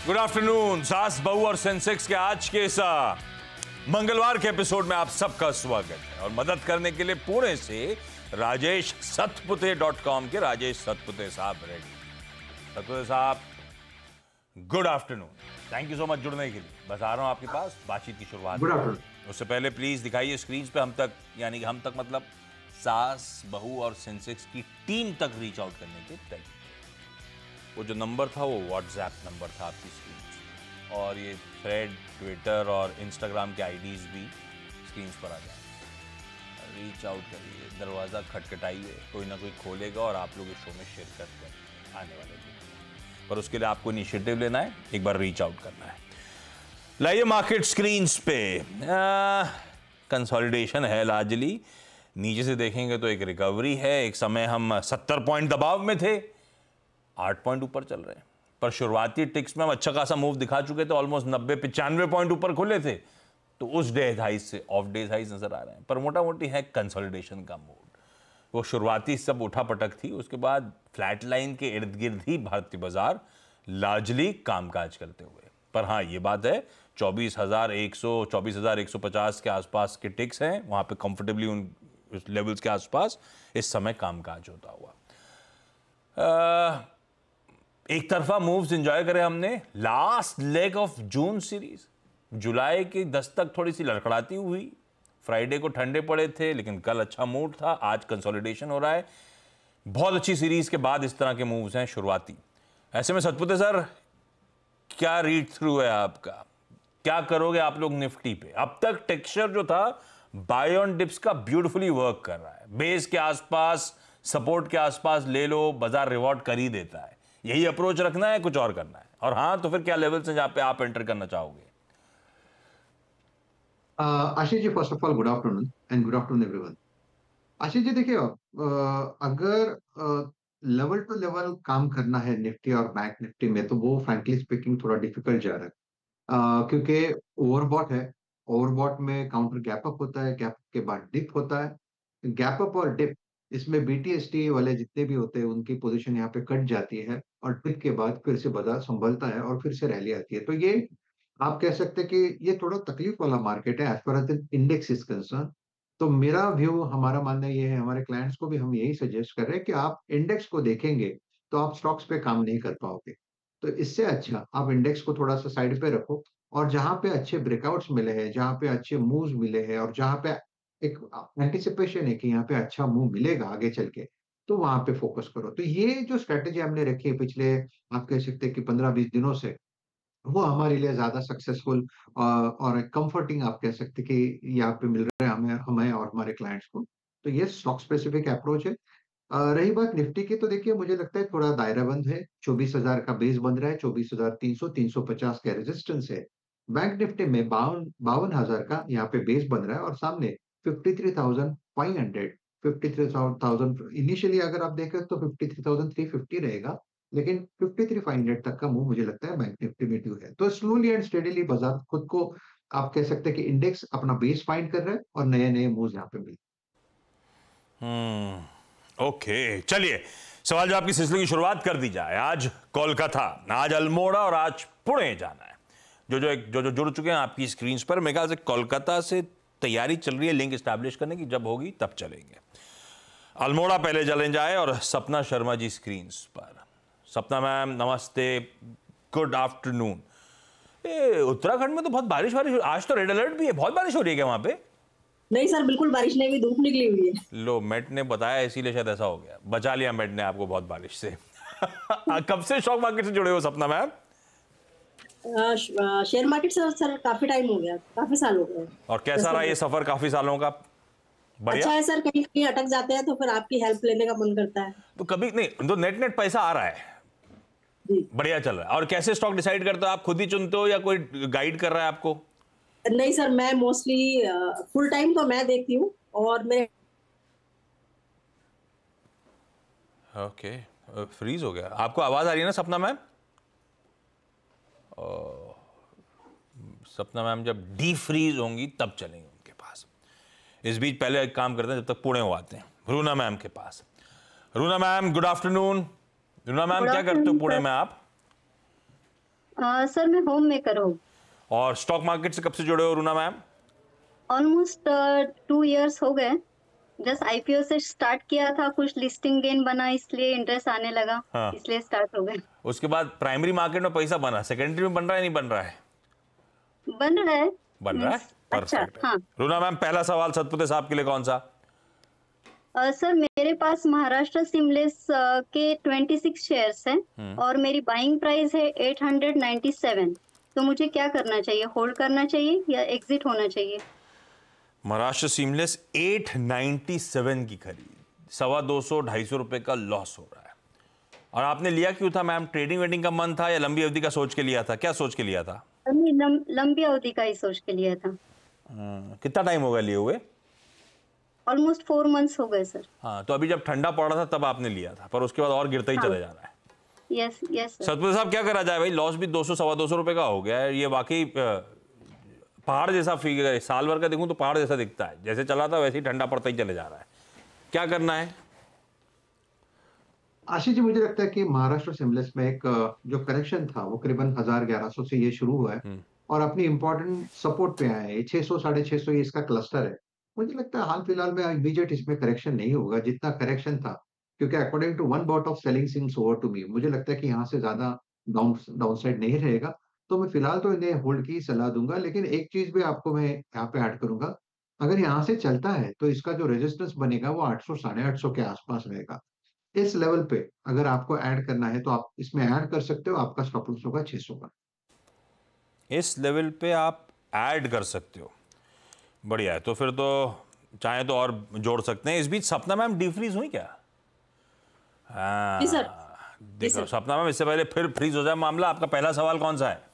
Good afternoon. सास बहू और सेंसेक्स के आज के इस मंगलवार के एपिसोड में आप सबका स्वागत है और मदद करने के लिए पुणे से राजेश सतपुते.com के राजेश सतपुते साहब रेडी। सतपुते साहब good afternoon, thank you so much जुड़ने के लिए। बस आ रहा हूं आपके पास बातचीत की शुरुआत। Good afternoon. उससे पहले प्लीज दिखाइए स्क्रीन पे हम तक, यानी कि हम तक मतलब सास बहू और सेंसेक्स की टीम तक रीच आउट करने के तरीके। वो जो नंबर था वो व्हाट्सएप नंबर था आपकी स्क्रीन पे, और ये थ्रेड, ट्विटर और इंस्टाग्राम के आईडीज भी स्क्रीन पर आ जाए। रीच आउट करिए, दरवाज़ा खटखटाइए, कोई ना कोई खोलेगा और आप लोग इस शो में शिरकत करें आने वाले दिन। पर उसके लिए आपको इनिशिएटिव लेना है, एक बार रीच आउट करना है। लाइए मार्केट स्क्रीन्स पे कंसोलिडेशन है लार्जली। नीचे से देखेंगे तो एक रिकवरी है। एक समय हम 70 पॉइंट दबाव में थे, 8 पॉइंट ऊपर चल रहे हैं। पर शुरुआती टिक्स में हम अच्छा खासा मूव दिखा चुके थे, ऑलमोस्ट 90-95 पॉइंट ऊपर खुले थे, तो उस डे हाइज से ऑफ डे हाइज नजर आ रहे हैं। पर मोटा मोटी है कंसोलिडेशन का मूड। वो शुरुआती सब उठापटक थी, उसके बाद फ्लैट लाइन के इर्द गिर्द ही भारतीय बाजार लार्जली कामकाज करते हुए। पर हाँ, ये बात है 24,100 24,150 के आसपास के टिक्स हैं, वहां पे कंफर्टेबली उन लेवल्स के आसपास इस समय कामकाज होता हुआ। एक तरफा मूव्स एंजॉय करे हमने। Last leg of June series जुलाई की 10 तक थोड़ी सी लड़खड़ाती हुई। फ्राइडे को ठंडे पड़े थे, लेकिन कल अच्छा मूड था। आज कंसोलिडेशन हो रहा है। बहुत अच्छी सीरीज के बाद इस तरह के मूव्स हैं शुरुआती। ऐसे में सतपुते सर, क्या रीड थ्रू है आपका? क्या करोगे आप लोग निफ्टी पे? अब तक टेक्सचर जो था बाय ऑन डिप्स का ब्यूटीफुली वर्क कर रहा है। बेस के आसपास, सपोर्ट के आसपास ले लो, बाजार रिवॉर्ड कर ही देता है। यही अप्रोच रखना है, कुछ और करना है? और हाँ, तो फिर क्या लेवल्स हैं जहां पे आप एंटर करना चाहोगे? Ashish ji, first of all good afternoon and good afternoon everyone. Ashish ji देखिए, अगर लेवल टू लेवल काम करना है निफ्टी और बैंक निफ्टी में, तो वो फ्रैंकली स्पीकिंग थोड़ा डिफिकल्ट जा रहा है। क्योंकि ओवरबॉट है। ओवरबॉट में काउंटर गैप अप होता है, गैप के बाद डिप होता है। गैप अप और डिप, इसमें बीटीएसटी वाले जितने भी होते हैं उनकी पोजीशन यहाँ पे कट जाती है, और डिप के बाद फिर से बाजार संभलता है और फिर से रैली आती है। तो ये आप कह सकते हैं कि ये थोड़ा तकलीफ वाला मार्केट है as far as index is concern. तो मेरा व्यू, हमारा मानना ये है, हमारे क्लाइंट्स को भी हम यही सजेस्ट कर रहे हैं कि आप इंडेक्स को देखेंगे तो आप स्टॉक्स पे काम नहीं कर पाओगे। तो इससे अच्छा आप इंडेक्स को थोड़ा सा साइड पे रखो, और जहां पे अच्छे ब्रेकआउट्स मिले हैं, जहां पे अच्छे मूव्स मिले हैं, और जहां पे एक एंटिसिपेशन है कि यहाँ पे अच्छा मूव मिलेगा आगे चल के, तो वहां पे फोकस करो। तो ये जो स्ट्रेटेजी हमने रखी है पिछले, आप कह सकते हैं कि 15-20 दिनों से, वो हमारे लिए ज्यादा सक्सेसफुल और कंफर्टिंग, आप कह सकते हैं कि यहाँ पे मिल रहा है हमें हमें और हमारे क्लाइंट्स को। तो ये स्टॉक स्पेसिफिक अप्रोच है। रही बात निफ्टी की, तो देखिए मुझे लगता है थोड़ा दायरा बंद है। 24,000 का बेस बन रहा है, 24,300 350 का रेजिस्टेंस है। बैंक निफ्टी में 52,000 का यहाँ पे बेस बन रहा है, और सामने 53,500, 53,000 इनिशियली अगर आप देखें तो 53,350 रहेगा, लेकिन 53,500 तक का मूव मुझे लगता है बैंक निफ्टी में ड्यू है। तो स्लोली एंड स्टेडीली बाजार खुद को, आप कह सकते हैं कि इंडेक्स अपना बेस फाइंड कर रहा है, और नए नए मूव यहाँ पे मिल। ओके, चलिए सवाल जवाब की सिलसिले की शुरुआत कर दी जाए। आज कोलकाता, आज अल्मोड़ा और आज पुणे जाना है। जो जुड़ चुके हैं आपकी स्क्रीन पर, मेरे ख्याल से कोलकाता से तैयारी चल रही है लिंक एस्टैब्लिश करने की, जब होगी तब चलेंगे। अल्मोड़ा पहले चलें जाए, और सपना शर्मा जी स्क्रीन पर। सपना मैम नमस्ते, गुड आफ्टरनून। उत्तराखंड में तो बहुत बारिश आज तो रेड अलर्ट भी है, बहुत बारिश हो रही है क्या वहां पे? नहीं सर, बिल्कुल बारिश नहीं हुई, धूप निकली हुई है। लो, मेट ने बताया इसीलिए शायद ऐसा हो गया। बचा लिया मेट ने आपको बहुत बारिश से। कब से स्टॉक मार्केट से जुड़े हो सपना मैम? शेयर मार्केट से सर काफी टाइम हो गया, काफी साल हो गए। और कैसा रहा ये सफर काफी सालों का? बढ़िया अच्छा है सर, कहीं कहीं अटक जाते हैं तो फिर आपकी हेल्प लेने का मन करता है। तो कभी नहीं, तो नेट पैसा आ रहा है, बढ़िया चल रहा है। और कैसे स्टॉक डिसाइड करते हो आप? खुद ही चुनते हो या कोई गाइड कर रहा है आपको? नहीं सर, मैं मोस्टली फुल टाइम तो मैं देखती हूँ, और मेरे ओके, फ्रीज हो गया। आपको आवाज आ रही है ना सपना मैम? सपना मैम जब डी फ्रीज होंगी तब चलेंगे उनके पास। इस बीच पहले एक काम करते हैं, जब तक पुणे हो आते हैं रूना मैम के पास। रूना मैम गुड आफ्टरनून। रूना मैम क्या करते हो पुणे में आप? सर मैं होम मेकर हूँ। और स्टॉक मार्केट से कब से जुड़े हो रूना मैम? ऑलमोस्ट 2 इयर्स हो गए। जस्ट आईपीओ से स्टार्ट किया था, कुछ लिस्टिंग गेन बना इसलिए इंटरेस्ट आने लगा, हाँ। इसलिए स्टार्ट हो गए। उसके बाद प्राइमरी मार्केट में पैसा बना, सेकेंडरी में बन रहा है नहीं बन रहा है? बन रहा है। बन रहा है, अच्छा, परफेक्ट। हाँ। रूना मैम, पहला सवाल सतपुते साहब के लिए कौन सा? सर मेरे पास महाराष्ट्र सिमलेस के 26 शेयर्स हैं और मेरी बाइंग प्राइस है 897। तो मुझे क्या करना चाहिए, होल्ड करना चाहिए या एग्जिट होना चाहिए? महाराष्ट्र सीमलेस 897 की खरीद, 250-250 रुपए का लॉस हो रहा है। और आपने लिया क्यों था मैम? ट्रेडिंग वेडिंग का मन था या लंबी अवधि का सोच के लिया था? क्या सोच के लिया था? लंबी अवधि का ही सोच के लिया था। कितना टाइम हो गया लिए हुए? ऑलमोस्ट 4 मंथ्स हो गए सर। हाँ, तो अभी जब ठंडा पड़ रहा था तब आपने लिया था, पर उसके बाद और गिरता ही हाँ। चला जा रहा है। Yes yes sir. सतपुते साहब, क्या करा जाए भाई? लॉस भी 200-225 रुपए का हो गया है। ये वाकई पहाड़ जैसा फिगर है। साल भर का देखूं तो पहाड़ जैसा दिखता है, जैसे चला था वैसे ही ठंडा पड़ता ही चले जा रहा है। क्या करना है? आशीष जी, मुझे लगता है कि महाराष्ट्र सिमलेस में एक जो करेक्शन था वो करीबन 1100 से ये शुरू हुआ है और अपनी इंपॉर्टेंट सपोर्ट पे आया है। 600 650 ये इसका क्लस्टर है। मुझे लगता है हाल फिलहाल में इमीडिएट इसमें करेक्शन नहीं होगा जितना करेक्शन था, क्योंकि according to one bout of selling seems over to me, मुझे लगता है कि यहाँ से ज्यादा डाउन साइड नहीं रहेगा। तो मैं फिलहाल तो इन्हें होल्ड की सलाह दूंगा, लेकिन एक चीज भी आपको मैं यहाँ पे ऐड करूंगा। अगर यहाँ से चलता है तो इसका जो रेजिस्टेंस बनेगा वो 800 850 के आसपास रहेगा। इस लेवल पे अगर आपको ऐड करना है तो आप इसमें ऐड कर सकते हो। आपका स्टॉप लॉस होगा 600 का। इस लेवल पे आप ऐड कर सकते हो, बढ़िया है। तो फिर तो चाहे तो और जोड़ सकते हैं। इस बीच सपना मैम डीफ्रीज हुई क्या? जी सर। देखो सपना मैम, इससे पहले फिर फ्रीज हो जाए मामला, आपका पहला सवाल कौन सा है?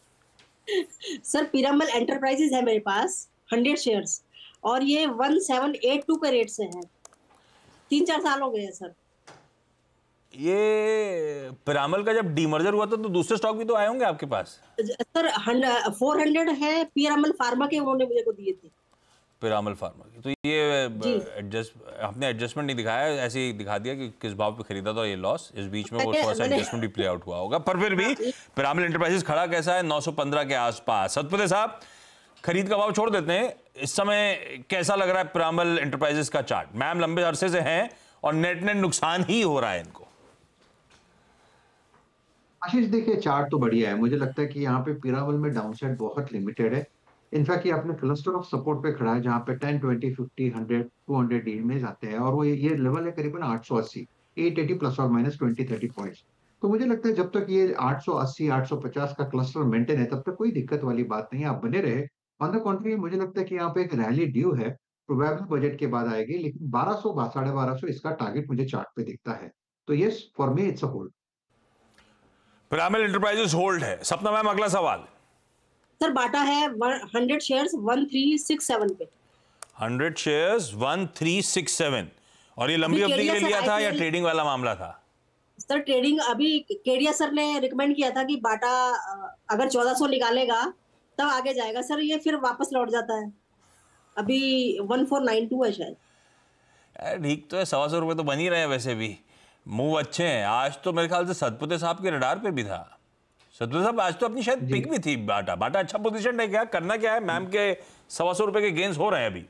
सर पीरामल एंटरप्राइजेज है मेरे पास 100 शेयर्स और ये 1782 के रेट से है। 3-4 साल हो गए हैं सर। ये पिरामल का जब डीमर्जर हुआ था तो दूसरे स्टॉक भी तो आए होंगे आपके पास? सर 400 है पीरामल फार्मा के, उन्होंने मुझे को दिए थे। पिरामल फार्मा की तो ये आपने एडजस्टमेंट नहीं दिखाया, ऐसे ही दिखा दिया कि किस भाव पे खरीदा था ये लॉस। इस बीच में वो थोड़ा सा एडजस्टमेंट भी प्ले आउट हुआ होगा, पर फिर भी पिरामल एंटरप्राइजेस खड़ा कैसा है? 915 के आसपास। सतपुते साहब, खरीद का भाव छोड़ देते हैं, इस समय कैसा लग रहा है पिरामल एंटरप्राइजेस का चार्ट? मैम लंबे अरसे से हैं और नेट नेट नुकसान ही हो रहा है इनको। आशीष देखिए, चार्ट तो बढ़िया है। मुझे लगता है कि यहाँ पे पिरामल में डाउनसाइड बहुत लिमिटेड है। इनफैक्ट ये अपने क्लस्टर ऑफ सपोर्ट पे खड़ा है जहाँ पे 10, 20, 50, 100, 200 डील में जाते हैं और वो ये लेवल है करीबन 880, 880 प्लस और माइनस 20-30 पॉइंट्स। तो मुझे लगता है जब तक ये 880, 850 का क्लस्टर मेंटेन है तब तक कोई दिक्कत वाली बात नहीं है, आप बने रहे। ऑन द कॉन्ट्री मुझे लगता है कि यहाँ पे एक रैली ड्यू है, प्रोबेबली बजट के बाद आएगी, लेकिन 1200, 1250 इसका टारगेट मुझे चार्ट पे दिखता है। तो yes, for me it's a hold. Piramal enterprises hold है। सपना मैम, अगला सवाल। सर बाटा है 100 शेयर्स 1367 पे। 100 शेयर्स 1367, और ये लंबी अवधि के लिए लिया था या ट्रेडिंग वाला मामला था? सर ट्रेडिंग, अभी केडिया सर ने रिकमेंड किया था कि बाटा अगर 1400 निकालेगा तब आगे जाएगा। सर ये फिर वापस लौट जाता है, अभी 1492 है शायद। ठीक तो है, 125 रुपये तो बन ही रहे हैं। वैसे भी मूव अच्छे हैं। आज तो मेरे ख्याल से सतपुते साहब के रडार पे भी था। सतपुते साहब आज तो अपनी शायद पिक भी थी बाटा। बाटा अच्छा पोजीशन है, क्या करना क्या है? मैम के 125 रुपये के गेंस हो रहे हैं अभी।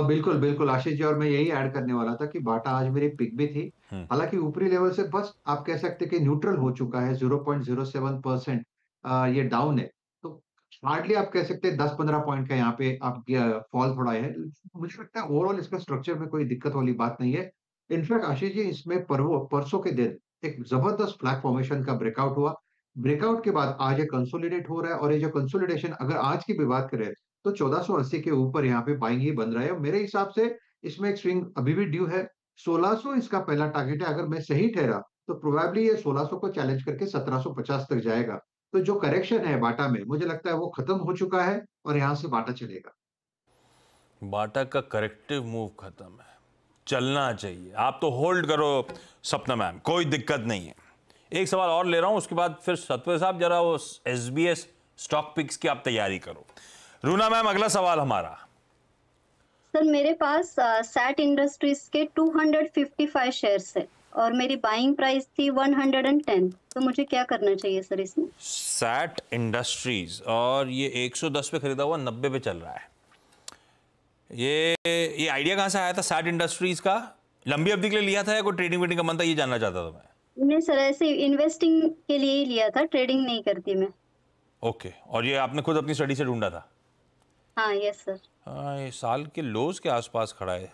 बिल्कुल बिल्कुल आशीष जी, और मैं यही ऐड करने वाला था कि बाटा आज मेरी पिक भी थी। हालांकि ऊपरी लेवल से बस आप कह सकते हैं कि न्यूट्रल हो चुका है, 0.07% ये डाउन है। तो हार्डली आप कह सकते हैं 10-15 पॉइंट का यहाँ पे आप फॉल थोड़ा है। मुझे लगता है ओवरऑल इसका स्ट्रक्चर में कोई दिक्कत वाली बात नहीं है। इनफैक्ट आशीष जी, इसमें परसों के दिन एक जबरदस्त फ्लैग फॉर्मेशन का ब्रेकआउट हुआ। ब्रेकआउट के बाद आज ये कंसोलिडेट हो रहा है और ये जो कंसोलिडेशन अगर आज की भी बात करें तो 1480 के ऊपर यहाँ पे बाइंग ही बन रहा है। मेरे हिसाब से इसमें एक स्विंग अभी भी ड्यू है। 1600 इसका पहला टारगेट है। अगर मैं सही ठहरा तो प्रोबेबली ये 1600 को चैलेंज करके 1750 तक जाएगा। तो जो करेक्शन है बाटा में, मुझे लगता है वो खत्म हो चुका है और यहाँ से बाटा चलेगा। बाटा का करेक्टिव मूव खत्म है, चलना चाहिए। आप तो होल्ड करो सपना मैम, कोई दिक्कत नहीं है। एक सवाल और ले रहा हूं, उसके बाद फिर सतपुते साहब जरा वो एसबीएस स्टॉक पिक्स की आप तैयारी करो। रूना मैम, अगला सवाल हमारा। सर मेरे पास सैट इंडस्ट्रीज के 255 शेयर्स है और मेरी बाइंग प्राइस थी 110। तो मुझे क्या करना चाहिए सर इसमें? सैट इंडस्ट्रीज, और ये 110 पे खरीदा हुआ 90 पे चल रहा है। ये आइडिया कहाँ से आया था सैट इंडस्ट्रीज का? लंबी अवधि के लिए लिया था या कोई ट्रेडिंग वेडिंग का मन था, ये जानना चाहता था मैं। नहीं सर, ऐसे इन्वेस्टिंग के लिए ही लिया था, ट्रेडिंग नहीं करती मैं। ओके, और ये आपने खुद अपनी स्टडी से ढूंढा था? हाँ यस सर। हाँ, ये साल के लोज के आसपास खड़ा है।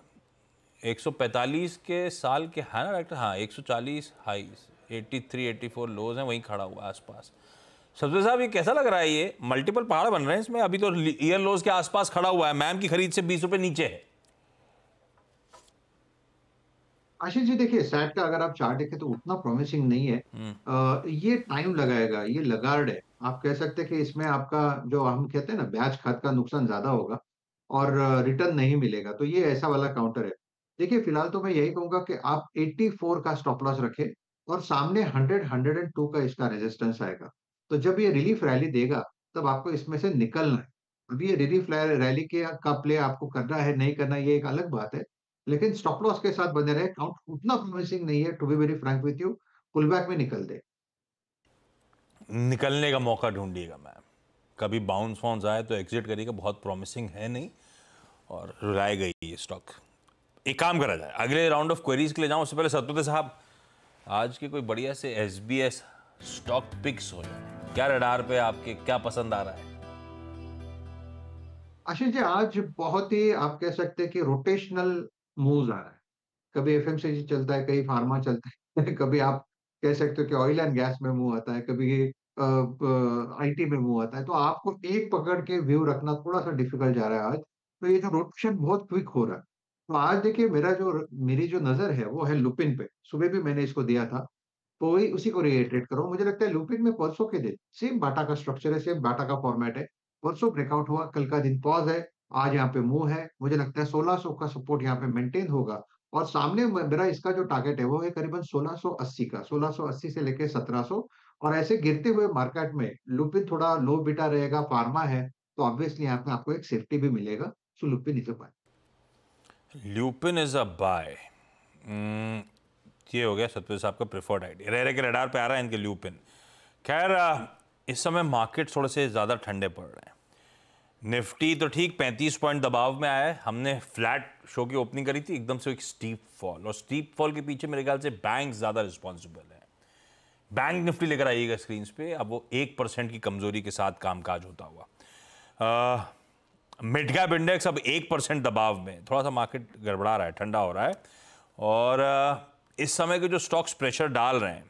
145 के साल के है ना डायरेक्टर? हाँ, 140 हाईज, 83 84 लोज हैं, वहीं खड़ा हुआ है आसपास। सब्ज़े साहब, ये कैसा लग रहा है? ये मल्टीपल पहाड़ बन रहे हैं इसमें। अभी तो ईयर लोज के आसपास खड़ा हुआ है, मैम की खरीद से 20 रुपए नीचे है। आशीष जी देखिए, सैट का अगर आप चार्ट देखें तो उतना प्रॉमिसिंग नहीं है। ये टाइम लगाएगा, ये लगार्ड है। आप कह सकते हैं कि इसमें आपका जो हम कहते हैं ना ब्याज खाद का नुकसान ज्यादा होगा और रिटर्न नहीं मिलेगा, तो ये ऐसा वाला काउंटर है। देखिए फिलहाल तो मैं यही कहूंगा कि आप 84 का स्टॉप लॉस रखें और सामने 100 102 का इसका रेजिस्टेंस आएगा। तो जब ये रिलीफ रैली देगा तब आपको इसमें से निकलना है। अभी ये रिलीफ रैली के का प्ले आपको करना है नहीं करना, ये एक अलग बात है। लेकिन स्टॉप लॉस के साथ बने रहे, काउंट उतना प्रॉमिसिंग नहीं है, to be very frank with you. Pull back में निकल दे। निकलने का मौका ढूंढिएगा मैम, कभी बाउंस वाउंस आए तो एग्जिट करिएगा, बहुत प्रॉमिसिंग है नहीं और रुलाए गई ये स्टॉक। एक काम करा जाए, अगले राउंड ऑफ क्वेरीज के लिए जाऊं उससे पहले सत्योदय साहब, आज के कोई बढ़िया से एसबीएस स्टॉक पिक्स हो जाए। क्या रडार पे आपके क्या पसंद आ रहा है? आशीष जी आज बहुत ही आप कह सकते हैं कि रोटेशनल मूव्स आ रहा है। कभी एफएमसीजी चलता है, कहीं फार्मा चलता है कभी आप कह सकते हो कि ऑयल एंड गैस में मूव आता है, कभी आईटी में मूव आता है। तो आपको एक पकड़ के व्यू रखना थोड़ा सा डिफिकल्ट जा रहा है आज। तो ये जो रोटेशन बहुत क्विक हो रहा है। तो आज देखिए मेरी जो नजर है वो है लुपिन पे। सुबह भी मैंने इसको दिया था, तो वही उसी को रिएटरेट करो। मुझे लगता है लुपिन में परसों के दिन सेम बाटा का स्ट्रक्चर है, सेम बाटा का फॉर्मेट है। परसों ब्रेकआउट हुआ, कल का दिन पॉज है, आज यहाँ पे मूव है। मुझे लगता है 1600 का सपोर्ट यहाँ पे मेंटेन होगा और सामने मेरा इसका जो टारगेट है वो है करीबन 1680 का, 1680 से लेके 1700। और ऐसे गिरते हुए मार्केट में लुपिन थोड़ा लो बिटा रहेगा, फार्मा है, तो ऑब्वियसली यहाँ पे आपको एक सेफ्टी भी मिलेगा। So Lupin is a buy. Lupin is a buy. ये हो गया सत्य साहब का प्रेफर्ड आइडिया। रह रहे के रडार पे आ रहा है इनके ल्यूपिन। खैर, इस समय मार्केट थोड़े से ज़्यादा ठंडे पड़ रहे हैं। निफ्टी तो ठीक 35 पॉइंट दबाव में आया है। हमने फ्लैट शो की ओपनिंग करी थी, एकदम से एक स्टीप फॉल, और स्टीप फॉल के पीछे मेरे ख्याल से बैंक ज़्यादा रिस्पॉन्सिबल है। बैंक निफ्टी लेकर आइएगा स्क्रीन पे। अब वो 1% की कमजोरी के साथ कामकाज होता हुआ। मिड कैप इंडेक्स अब 1% दबाव में, थोड़ा सा मार्केट गड़बड़ा रहा है, ठंडा हो रहा है। और इस समय के जो स्टॉक्स प्रेशर डाल रहे हैं,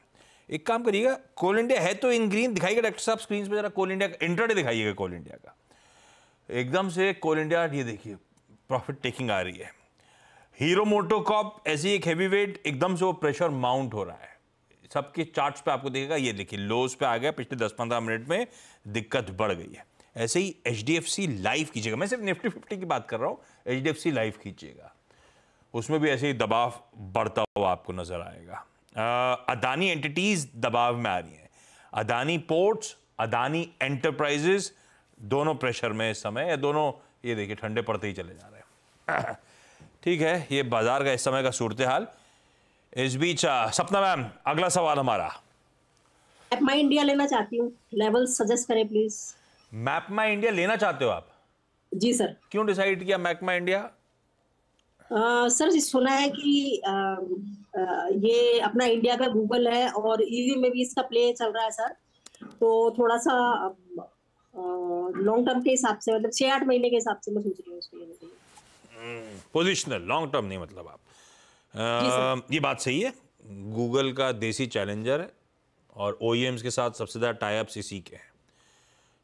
एक काम करिएगा, कोल इंडिया है तो इन ग्रीन दिखाइएगा डॉक्टर साहब स्क्रीन पे जरा। कोल इंडिया का इंट्राडे दिखाइएगा, कोल इंडिया का एकदम से। कोल इंडिया ये देखिए प्रॉफिट टेकिंग आ रही है। हीरो मोटोकॉर्प ऐसी एक हैवी वेट, एकदम से वो प्रेशर माउंट हो रहा है। सबके चार्ट्स पे आपको दिखेगा, ये देखिए लोज पे आ गया, पिछले 10-15 मिनट में दिक्कत बढ़ गई है। ऐसे ही एचडीएफसी लाइफ कीजिएगा, मैं सिर्फ निफ्टी 50 की बात कर रहा हूँ, एचडीएफसी लाइफ कीजिएगा, उसमें भी ऐसे ही दबाव बढ़ता हुआ आपको नजर आएगा। अदानी एंटिटीज दबाव में आ रही हैं, अदानी पोर्ट्स, अदानी एंटरप्राइजेस, दोनों प्रेशर में इस समय, या दोनों ये देखिए ठंडे पड़ते ही चले जा रहे हैं। ठीक है, ये बाजार का इस समय का सूरत हाल। इस बीच सपना मैम, अगला सवाल हमारा। मैप माई इंडिया लेना चाहती हूँ, लेवल सजेस्ट करें प्लीज। मैप माई इंडिया लेना चाहते हो आप? जी सर। क्यों डिसाइड किया मैप माई इंडिया? सर सुना है कि ये अपना इंडिया का गूगल है और ईवी में भी इसका प्ले चल रहा है सर। तो थोड़ा सा लॉन्ग टर्म के हिसाब से, मतलब 6-8 महीने के हिसाब से मैं सोच रही हूँ उसको लेने के लिए। पोजिशनल, लॉन्ग टर्म नहीं मतलब आप। ये बात सही है, गूगल का देसी चैलेंजर है और ओईएम्स के साथ सबसे ज़्यादा टाइप्स इसी के हैं।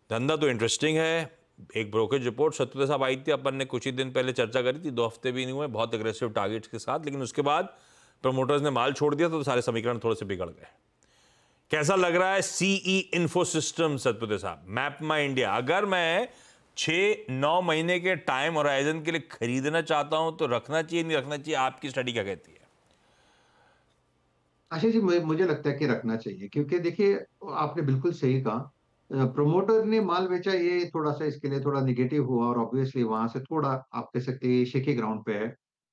धंधा तो इंटरेस्टिंग है। एक ब्रोकरेज रिपोर्ट सत्योदय साहब आई थी, अपन ने कुछ ही दिन पहले चर्चा करी थी, 2 हफ्ते भी नहीं हुए, बहुत एग्रेसिव टारगेट्स के साथ, लेकिन उसके बाद प्रमोटर्स ने माल छोड़ दिया तो सारे समीकरण थोड़े से बिगड़ गए। कैसा लग रहा है सीई इन्फो सिस्टम सत्योदय साहब, मैप माई इंडिया? अगर मैं 6-9 महीने के टाइम होराइजन के लिए खरीदना चाहता हूं तो रखना चाहिए नहीं रखना चाहिए? आपकी स्टडी क्या कहती है? आशीष जी मुझे लगता है कि रखना चाहिए, क्योंकि देखिए आपने बिल्कुल सही कहा। प्रमोटर ने माल बेचा, ये थोड़ा सा इसके लिए थोड़ा निगेटिव हुआ और ऑब्वियसली वहां से थोड़ा आप कह सकते हैं शेकी ग्राउंड पे है।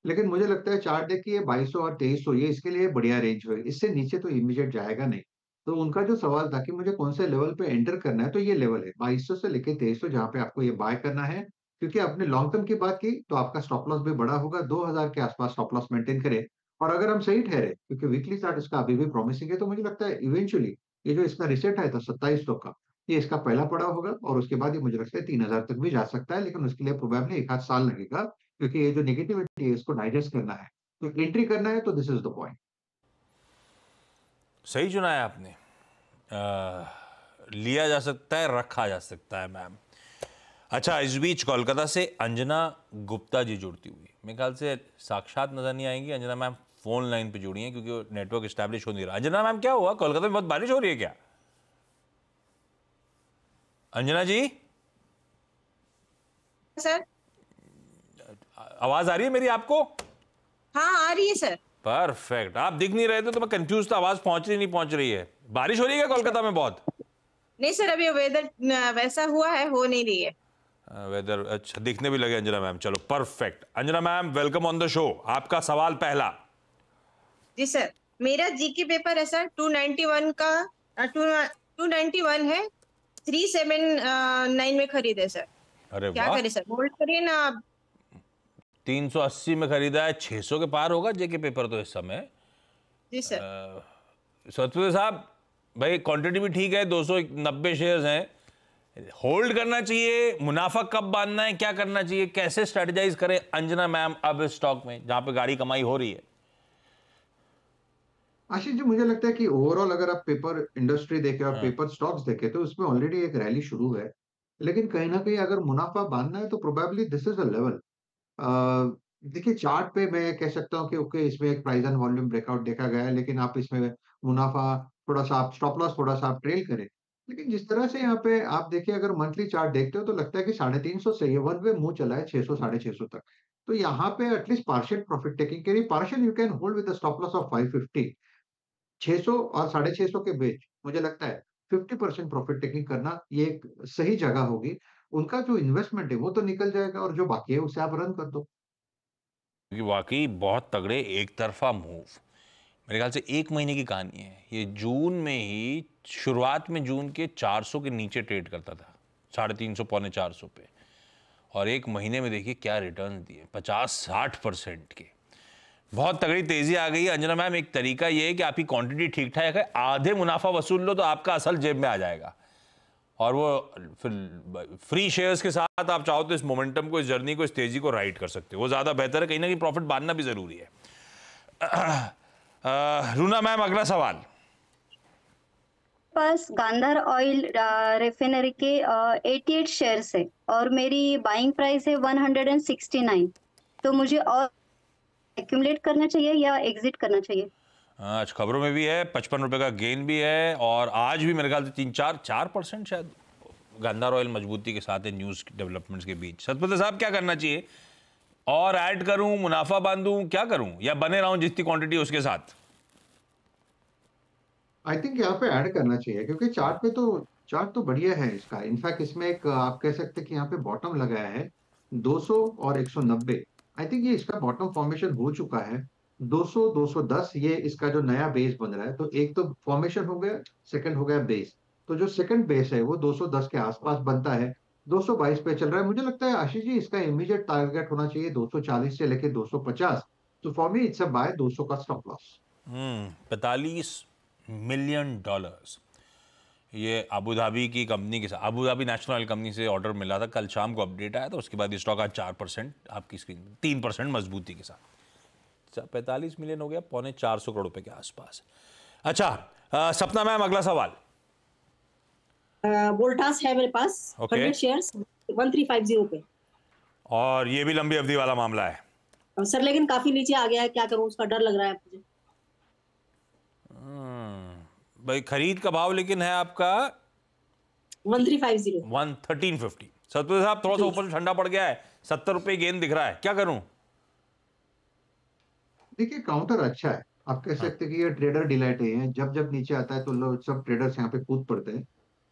लेकिन मुझे लगता है चार्ट देखिए 2200 और 2300 ये इसके लिए बढ़िया रेंज है। इससे नीचे तो इमीडिएट जाएगा नहीं। तो उनका जो सवाल था कि मुझे कौन से लेवल पे एंटर करना है, तो ये लेवल है 2200 से लेके 2300 जहाँ पे आपको ये बाय करना है। क्योंकि आपने लॉन्ग टर्म की बात की तो आपका स्टॉप लॉस भी बड़ा होगा, 2000 के आसपास स्टॉप लॉस मेंटेन करें। और अगर हम सही ठहरे, क्योंकि वीकली चार्ट इसका अभी भी प्रॉमिसिंग है, तो मुझे लगता है इवेंचुअली ये जो इसका रिसेट आया था 2700 का, ये इसका पहला पड़ाव होगा और उसके बाद ये मुझे लगता है 3000 तक भी जा सकता है, लेकिन उसके लिए प्रोबेबली 1 आध साल लगेगा, क्योंकि ये जो नेगेटिविटी है इसको डाइजेस्ट करना है। तो एंट्री करना है तो दिस इज द पॉइंट। सही चुना है आपने। लिया जा सकता है, रखा जा सकता है मैम। अच्छा, इस बीच कोलकाता से अंजना गुप्ता जी जुड़ती हुई, मेरे ख्याल से साक्षात नजर नहीं आएंगी। अंजना मैम फोन लाइन पे जुड़ी हैं क्योंकि नेटवर्क एस्टैब्लिश हो नहीं रहा। अंजना मैम क्या हुआ, कोलकाता में बहुत बारिश हो रही है क्या? अंजना जी सर, आवाज आ रही है मेरी आपको? हाँ आ रही है सर। परफेक्ट। आप दिख नहीं रहे थे तो मैं कंफ्यूज था, आवाज पहुंच रही नहीं पहुंच रही है। बारिश हो रही है क्या कोलकाता में बहुत? नहीं सर, अभी वेदर वैसा हुआ है, हो नहीं रही है वेदर। अच्छा, दिखने भी लगे अंजना मैम। चलो perfect. Anjana ma'am welcome on the show. आपका सवाल पहला। जी सर। मेरा जीके पेपर है सर 291 का 291 है, 379 में खरीदे सर। अरे क्या वाह, करें सर, होल्ड करिए ना आप? 380 में खरीदा है, 600 के पार होगा जेके पेपर तो इस समय। जी सर। सतपुर साहब भाई, क्वांटिटी भी ठीक है, 290 शेयर्स हैं। होल्ड करना चाहिए, मुनाफा कब बांधना है, क्या करना चाहिए, कैसे स्ट्रेटेजाइज करें अंजना मैम अब इस स्टॉक में जहां पे गाड़ी कमाई हो रही है? आशीष जी, मुझे लगता है कि ओवरऑल अगर आप पेपर इंडस्ट्री देखें और हाँ। पेपर स्टॉक्स देखें तो उसमें ऑलरेडी एक रैली शुरू है। लेकिन कहीं ना कहीं अगर मुनाफा बांधना है तो probably this is a level. देखिए चार्ट पे मैं कह सकता हूँ कि ओके इसमें एक प्राइस एंड वॉल्यूम ब्रेकआउट देखा गया है, लेकिन आप इसमें मुनाफा थोड़ा सा, आप स्टॉप लॉस थोड़ा सा आप ट्रेल करें। लेकिन जिस तरह से यहाँ पे आप देखिए, अगर मंथली चार्ट देखते हो तो लगता है कि 350 से ये वन वे मुंह चला है 600 650 तक। तो यहाँ पे एटलीस्ट पार्शियल प्रॉफिट टेकिंग के लिए partial you can hold with stop loss of 550। 600 और 650 के बीच मुझे लगता है 50% प्रॉफिट टेकिंग करना ये एक सही जगह होगी। उनका जो इन्वेस्टमेंट है वो तो निकल जाएगा और जो बाकी है उसे आप रन कर दो। क्योंकि वाकई बहुत तगड़े एक तरफा मूव। मेरे ख्याल से एक महीने की कहानी है ये। जून में ही, शुरुआत में जून के 400 के नीचे ट्रेड करता था, 350 पौने 400 पे, और एक महीने में देखिए क्या रिटर्न दिए, 50-60% के। बहुत तगड़ी तेजी आ गई है। अंजना मैम, एक तरीका ये है कि आपकी क्वांटिटी ठीक ठाक है, आधे मुनाफा वसूल लो तो आपका असल जेब में आ जाएगा, और वो फिर फ्री शेयर्स के साथ आप चाहो तो इस मोमेंटम को, इस जर्नी को, इस तेजी को राइड कर सकते हो। वो ज्यादा बेहतर है, कहीं ना कहीं प्रॉफिट बांधना भी जरूरी है। रूना मैम, अगला सवाल। पास गांधार ऑयल रिफाइनरी के 88 शेयर्स है और मेरी बाइंग प्राइस है 169। तो मुझे और एक्यूमुलेट करना चाहिए या एग्जिट करना चाहिए? आज खबरों में भी है 55 रुपए का गेन भी है, और आज भी मेरे ख्याल से 3-4% शायद गांधार ऑयल मजबूती के साथ है न्यूज डेवलपमेंट्स के बीच। सतपति साहब, क्या करना चाहिए? और ऐड करूं, मुनाफा बांधूं, क्या करूं, या बने रहूं जितनी क्वांटिटी उसके साथ? आई थिंक यहाँ पे ऐड करना चाहिए, क्योंकि चार्ट तो बढ़िया है इसका। इनफैक्ट इसमें एक आप कह सकते हैं कि यहाँ पे बॉटम लगाया है 200 और 190। आई थिंक ये इसका बॉटम फॉर्मेशन हो चुका है। 200 210 ये इसका जो नया बेस बन रहा है, तो एक तो फॉर्मेशन हो गया, सेकंड हो गया बेस। तो जो सेकंड बेस है वो 210 के आसपास बनता है, 222 पे चल रहा है। मुझे लगता है आशीष जी इसका इमीडिएट टारगेट होना चाहिए 240 से लेके 250। तो for me it's a buy 200 का स्टॉप लॉस। 45 million dollars. ये अबू धाबी की कंपनी के साथ, Abu Dhabi national oil company से ऑर्डर मिला था, कल शाम को अपडेट आया था। उसके बाद ये स्टॉक आज 4%, आपकी स्क्रीन में 3% मजबूती के साथ। 45 मिलियन हो गया, पौने 400 करोड़ रुपए के आसपास। अच्छा, सपना मैम, अगला सवाल। वोल्टास है मेरे पास, Okay. 100 शेयर्स 1350 पे। और ये भी लंबी अवधि वाला मामला है। सर लेकिन काफी नीचे आ गया है, क्या करूं, उसका डर लग रहा है मुझे। भाई खरीद का भाव लेकिन है आपका 1350। 1350। सतपुर साहब, थोड़ा सा ऊपर से ठंडा पड़ गया है, 70 रुपए गेंद दिख रहा है, क्या करूं? देखिए काउंटर अच्छा है, आप कह सकते हैं कि ये ट्रेडर डिलाइट है। जब जब नीचे आता है तो लोग, सब ट्रेडर्स यहाँ पे कूद पड़ते हैं।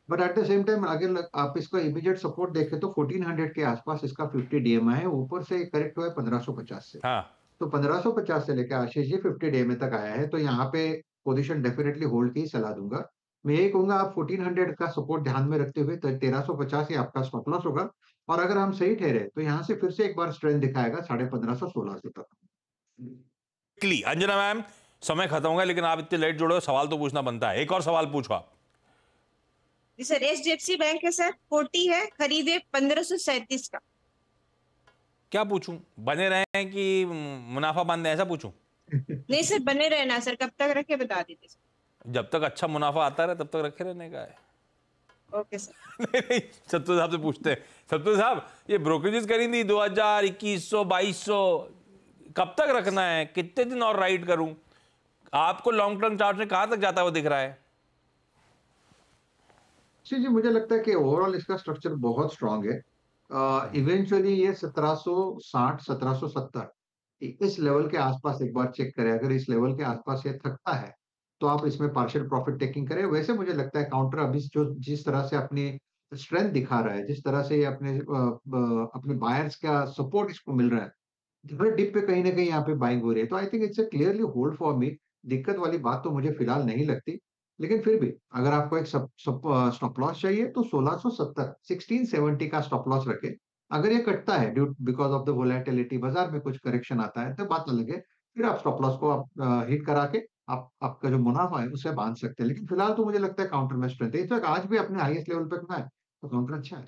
But at the same time अगर आप इसका इमीडिएट सपोर्ट देखें तो 1400 के आसपास इसका 50 डीएमआई है, ऊपर से करेक्ट हुआ है 1550 से। हाँ, तो 1550 से लेकर आशीष जी 50 डे में तक आया है, तो यहाँ पे पोजीशन डेफिनेटली होल्ड की सलाह दूंगा। मैं यही कहूंगा आप 1400 का सपोर्ट ध्यान में रखते हुए 1350 ही आपका स्टॉप लॉस होगा, और अगर हम सही ठहरे तो यहाँ से फिर से एक बार स्ट्रेंथ दिखाएगा 1550-1600 तक। अंजना मैम, समय खत्म हो गया, लेकिन आप इतने लेट जुड़े हो, सवाल तो पूछना बनता है। एक और सवाल पूछो आप। जी सर, HDFC बैंक है सर, 40 है, खरीदे 1537 का। क्या पूछूं, बने रहे कि मुनाफा बांधे, ऐसा पूछूं? नहीं सर, बने रहना सर, कब तक रखे बता दीजिए सर। जब तक अच्छा मुनाफा आता रहे तब तक रखे रहने का है। Okay sir. नहीं, सत्तू साहब से पूछते हैं। सत्तू साहब, ये ब्रोकरेजेस करेंगी 2000, 2100, 2200, कब तक रखना है? कितने दिन और राइड करूं? आपको लॉन्ग टर्म चार्ट में कहां तक जाता हुआ दिख रहा है? जी, मुझे लगता है कि ओवरऑल इसका स्ट्रक्चर बहुत स्ट्रांग है। इवेंचुअली ये 1760, 1770 इस लेवल के आसपास एक बार चेक करें। अगर इस लेवल के आसपास ये थकता है तो आप इसमें पार्शियल प्रॉफिट टेकिंग करें। वैसे मुझे लगता है काउंटर अभी जो जिस तरह से अपनी स्ट्रेंथ दिखा रहा है, जिस तरह से ये अपने बायर्स का सपोर्ट इसको मिल रहा है, हर डिप पे कहीं ना कहीं यहाँ पे बाइंग हो रही है, तो I think it's a clearly hold for me. दिक्कत वाली बात तो मुझे फिलहाल नहीं लगती, लेकिन फिर भी अगर आपको एक स्टॉप लॉस चाहिए तो 1670, 1670 का स्टॉप लॉस रखें। अगर ये कटता है due because of the volatility, बाजार में कुछ करेक्शन आता है, तो बात अलग है, फिर आप स्टॉप लॉस को आप हिट करा के आप आपका जो मुनाफा है उसे बांध सकते हैं। लेकिन फिलहाल तो मुझे लगता है काउंटर में स्ट्रेंथ है, इस आज भी अपने हाईएस्ट लेवल पे है, तो काउंटर अच्छा है।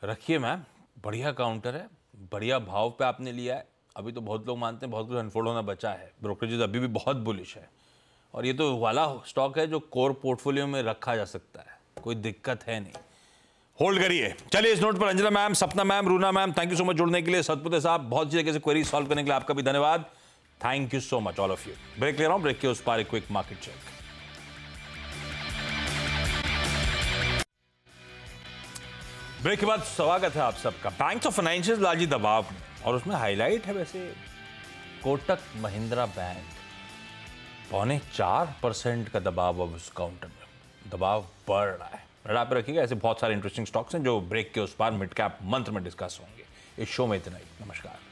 रखिए मैम, बढ़िया काउंटर है, बढ़िया भाव पे आपने लिया है। अभी तो बहुत लोग मानते हैं बहुत कुछ अनफोल्ड होना बचा है, ब्रोकरेजेस अभी भी बहुत बुलिश है, और ये तो वाला स्टॉक है जो कोर पोर्टफोलियो में रखा जा सकता है, कोई दिक्कत है नहीं, होल्ड करिए। चलिए, इस नोट पर अंजना मैम, सपना ma'am, Runa ma'am, thank you so much जुड़ने के लिए। सतपुते साहब, बहुत अच्छी तरीके से क्वेरी सॉल्व करने के लिए आपका भी धन्यवाद। Thank you so much all of you. Break ले रहा हूं, ब्रेक के उस पार एक क्विक मार्केट चेक। ब्रेक के बाद स्वागत है आप सबका। बैंक्स ऑफ फाइनेंशियल लार्जली दबाव में, और उसमें हाईलाइट है वैसे कोटक महिंद्रा बैंक, 4.25% का दबाव अब उस काउंटर में, दबाव बढ़ रहा है। रडा पे रखिएगा, ऐसे बहुत सारे इंटरेस्टिंग स्टॉक्स हैं जो ब्रेक के उस पार मिड कैप मंत्र में डिस्कस होंगे। इस शो में इतना ही, नमस्कार।